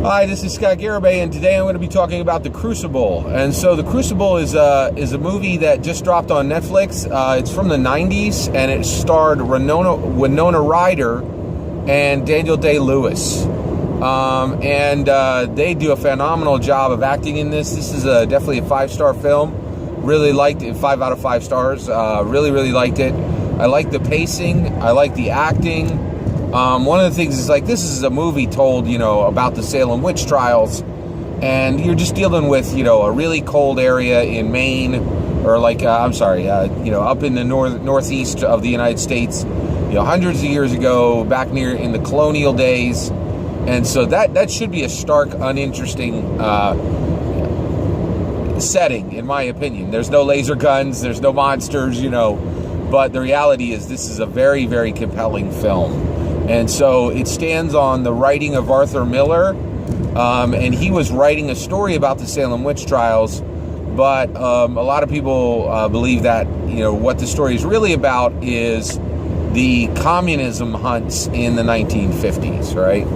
Hi, this is Scott Garibay, and today I'm going to be talking about The Crucible. And so The Crucible is a movie that just dropped on Netflix. It's from the 90s, and it starred Winona Ryder and Daniel Day-Lewis. They do a phenomenal job of acting in this. This is definitely a 5-star film. Really liked it, 5 out of 5 stars. Really liked it. I like the pacing. I like the acting. One of the things is, like, this is a movie told, about the Salem witch trials, and you're just dealing with, a really cold area in Maine, or up in the northeast of the United States, hundreds of years ago, back near in the colonial days. And so that should be a stark, uninteresting setting, in my opinion. There's no laser guns, there's no monsters, but the reality is this is a very, very compelling film. And so it stands on the writing of Arthur Miller, and he was writing a story about the Salem witch trials, but a lot of people believe that, what the story is really about is the communism hunts in the 1950s, right?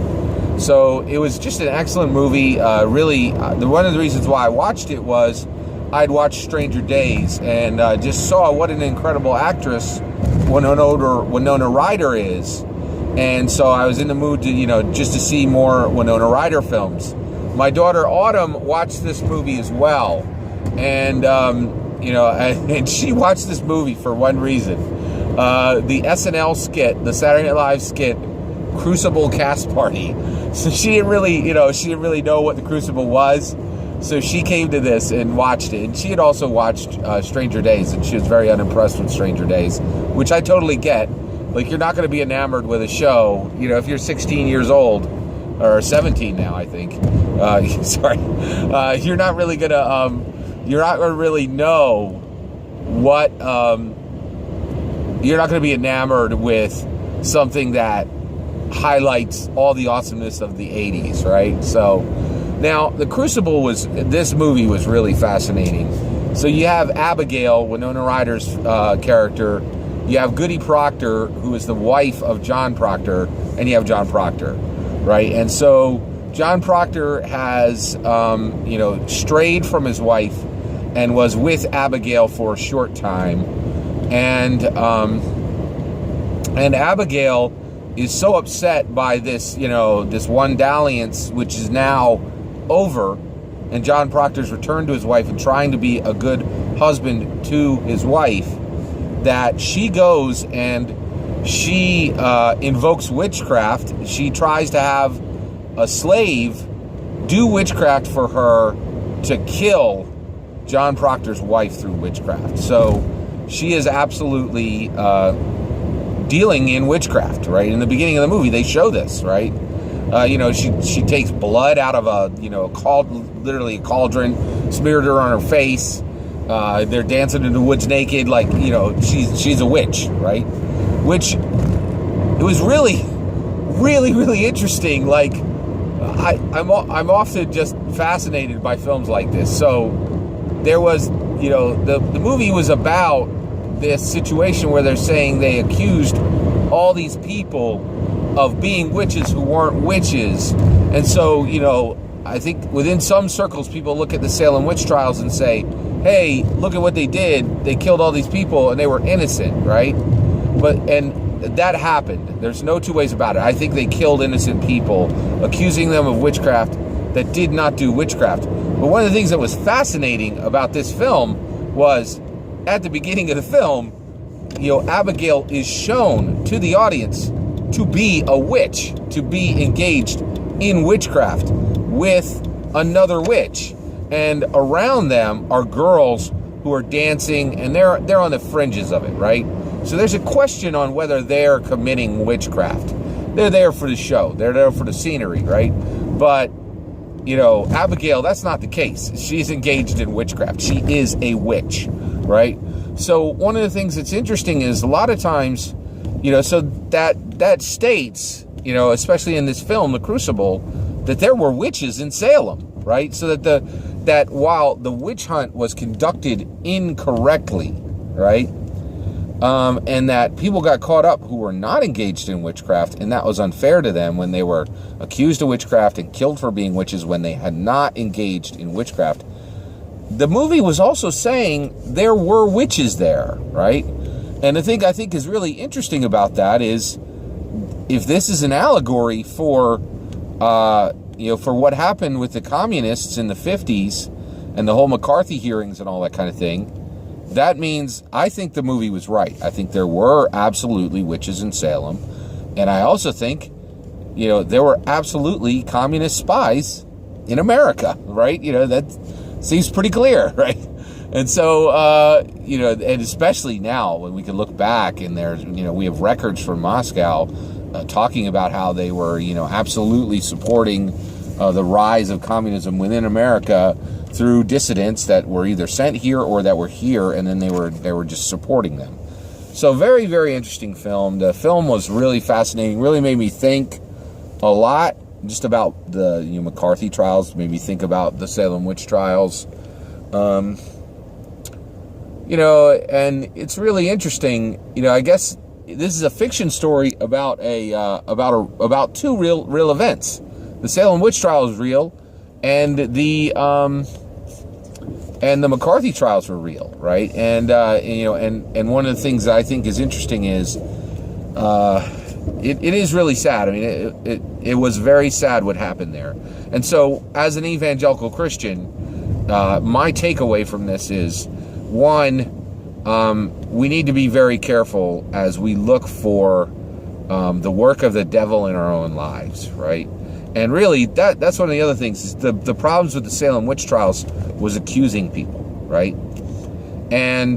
So it was just an excellent movie. One of the reasons why I watched it was I'd watched Stranger Days and just saw what an incredible actress Winona Ryder is. And so I was in the mood to, just to see more Winona Ryder films. My daughter Autumn watched this movie as well. And, and she watched this movie for one reason. The SNL skit, the Saturday Night Live skit, Crucible Cast Party. So she didn't really know what the Crucible was. So she came to this and watched it. And she had also watched Stranger Days, and she was very unimpressed with Stranger Days, which I totally get. Like, you're not going to be enamored with a show, if you're 16 years old, or 17 now, I think. You're not really going to, you're not going to really know what, you're not going to be enamored with something that highlights all the awesomeness of the 80s, right? So, now, The Crucible this movie was really fascinating. So you have Abigail, Winona Ryder's character. You have Goody Proctor, who is the wife of John Proctor, and you have John Proctor, right? And so John Proctor has, strayed from his wife and was with Abigail for a short time. And Abigail is so upset by this, this one dalliance, which is now over, and John Proctor's returned to his wife and trying to be a good husband to his wife, that she goes and she invokes witchcraft. She tries to have a slave do witchcraft for her to kill John Proctor's wife through witchcraft. So she is absolutely dealing in witchcraft, right? In the beginning of the movie, they show this, right? She takes blood out of literally a cauldron, smeared her on her face. They're dancing in the woods naked, like, she's a witch, right? Which, it was really interesting. Like, I'm often just fascinated by films like this. So there was, the movie was about this situation where they're saying they accused all these people of being witches who weren't witches. And so, I think within some circles, people look at the Salem witch trials and say, hey, look at what they did. They killed all these people and they were innocent, right? And that happened. There's no two ways about it. I think they killed innocent people, accusing them of witchcraft that did not do witchcraft. But one of the things that was fascinating about this film was, at the beginning of the film, Abigail is shown to the audience to be a witch, to be engaged in witchcraft with another witch. And around them are girls who are dancing, and they're on the fringes of it, right? So there's a question on whether they're committing witchcraft. They're there for the show. They're there for the scenery, right? But, Abigail, that's not the case. She's engaged in witchcraft. She is a witch, right? So one of the things that's interesting is a lot of times, so that states, especially in this film, The Crucible, that there were witches in Salem, right? So that while the witch hunt was conducted incorrectly, right, and that people got caught up who were not engaged in witchcraft, and that was unfair to them when they were accused of witchcraft and killed for being witches when they had not engaged in witchcraft. The movie was also saying there were witches there, right? And the thing I think is really interesting about that is, if this is an allegory for, for what happened with the communists in the 50s and the whole McCarthy hearings and all that kind of thing, that means I think the movie was right. I think there were absolutely witches in Salem. And I also think, there were absolutely communist spies in America, right? That seems pretty clear, right? And so, and especially now when we can look back and there's, we have records from Moscow talking about how they were, absolutely supporting the rise of communism within America through dissidents that were either sent here or that were here, and then they were just supporting them. So very, very interesting film. The film was really fascinating, really made me think a lot just about the McCarthy trials, made me think about the Salem witch trials. And it's really interesting. I guess this is a fiction story about about two real events. The Salem witch trial is real, and the McCarthy trials were real, right? And and one of the things that I think is interesting is it is really sad. I mean, it was very sad what happened there. And so, as an evangelical Christian, my takeaway from this is, one, we need to be very careful as we look for the work of the devil in our own lives, right? And really, that's one of the other things. Is the problems with the Salem witch trials was accusing people, right? And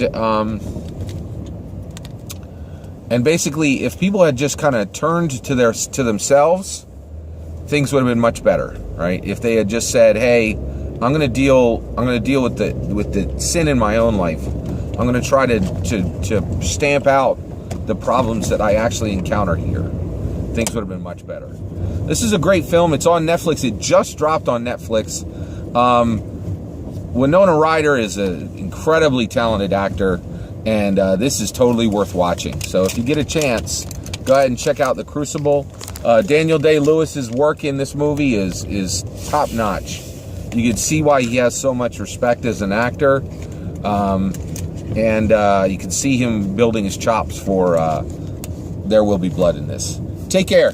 basically, if people had just kind of turned to themselves, things would have been much better, right? If they had just said, "Hey, I'm going to deal with the sin in my own life. I'm going to try to stamp out the problems that I actually encounter here," things would have been much better. This is a great film. It's on Netflix. It just dropped on Netflix. Winona Ryder is an incredibly talented actor, and this is totally worth watching. So if you get a chance, go ahead and check out The Crucible. Daniel Day-Lewis's work in this movie is top-notch. You can see why he has so much respect as an actor, and you can see him building his chops for There Will Be Blood in this. Take care.